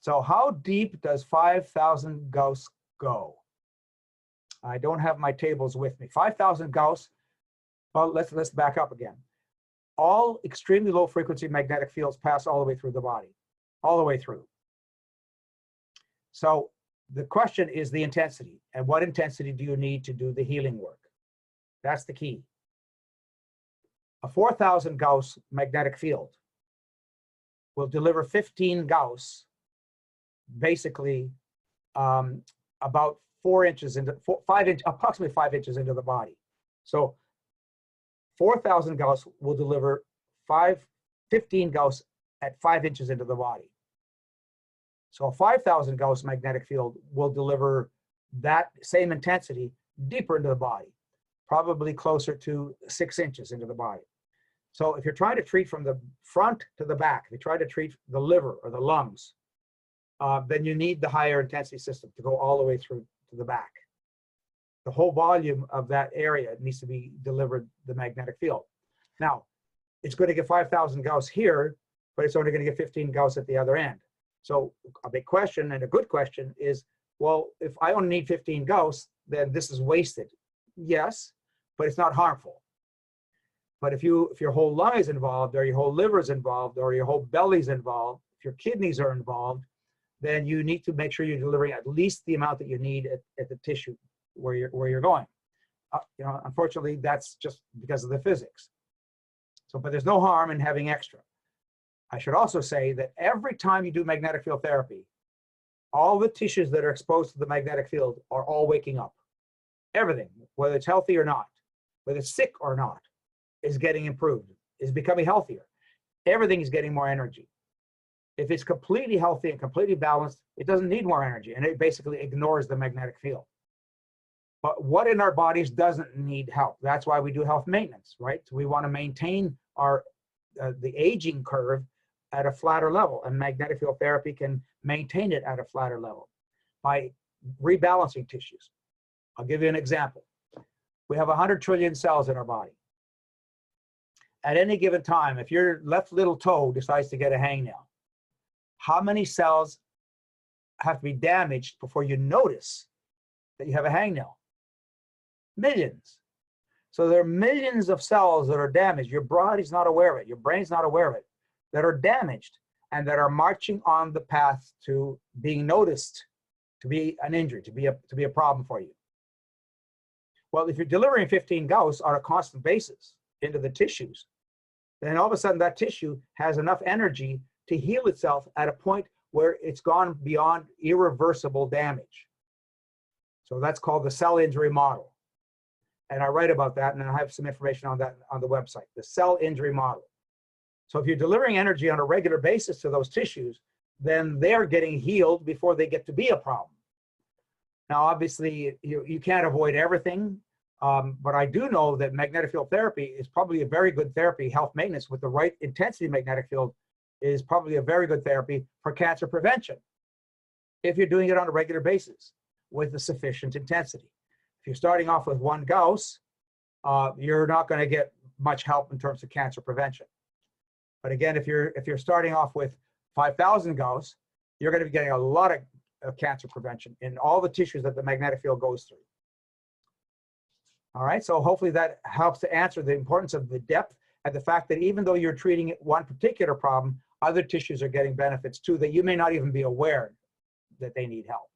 So how deep does 5,000 Gauss go? I don't have my tables with me. 5,000 Gauss, well, let's back up again. All extremely low frequency magnetic fields pass all the way through the body, all the way through. So the question is the intensity, and what intensity do you need to do the healing work? That's the key. A 4,000 Gauss magnetic field will deliver 15 Gauss, basically about 4 inches into 5 inch, approximately 5 inches into the body. So 4,000 Gauss will deliver 15 Gauss at 5 inches into the body. So a 5,000 Gauss magnetic field will deliver that same intensity deeper into the body, probably closer to 6 inches into the body. So if you're trying to treat from the front to the back, if you try to treat the liver or the lungs, then you need the higher intensity system to go all the way through to the back. The whole volume of that area needs to be delivered the magnetic field. Now, it's going to get 5,000 Gauss here, but it's only going to get 15 Gauss at the other end. So a big question and a good question is, well, if I only need 15 Gauss, then this is wasted. Yes, but it's not harmful. But if your whole lung is involved, or your whole liver is involved, or your whole belly is involved, if your kidneys are involved, then you need to make sure you're delivering at least the amount that you need at the tissue where you're going. You know, unfortunately, that's just because of the physics. So, but there's no harm in having extra. I should also say that every time you do magnetic field therapy, all the tissues that are exposed to the magnetic field are all waking up. Everything, whether it's healthy or not, whether it's sick or not, is getting improved, is becoming healthier. Everything is getting more energy. If it's completely healthy and completely balanced, it doesn't need more energy, and it basically ignores the magnetic field. But what in our bodies doesn't need help? That's why we do health maintenance, right? So we want to maintain our the aging curve at a flatter level, and magnetic field therapy can maintain it at a flatter level by rebalancing tissues. I'll give you an example. We have 100 trillion cells in our body. At any given time, if your left little toe decides to get a hangnail, how many cells have to be damaged before you notice that you have a hangnail? Millions. So there are millions of cells that are damaged. Your body's not aware of it. Your brain's not aware of it, that are damaged and that are marching on the path to being noticed, to be an injury, to be a problem for you. Well, if you're delivering 15 Gauss on a constant basis into the tissues, then all of a sudden that tissue has enough energy to heal itself at a point where it's gone beyond irreversible damage. So that's called the cell injury model. And I write about that, and I have some information on that on the website, the cell injury model. So if you're delivering energy on a regular basis to those tissues, then they're getting healed before they get to be a problem. Now, obviously, you can't avoid everything, but I do know that magnetic field therapy is probably a very good therapy. Health maintenance with the right intensity magnetic field is probably a very good therapy for cancer prevention if you're doing it on a regular basis with a sufficient intensity. If you're starting off with 1 Gauss, you're not going to get much help in terms of cancer prevention. But again, if you're starting off with 5,000 Gauss, you're going to be getting a lot of cancer prevention in all the tissues that the magnetic field goes through. All right, so hopefully that helps to answer the importance of the depth and the fact that even though you're treating one particular problem, other tissues are getting benefits too that you may not even be aware that they need help.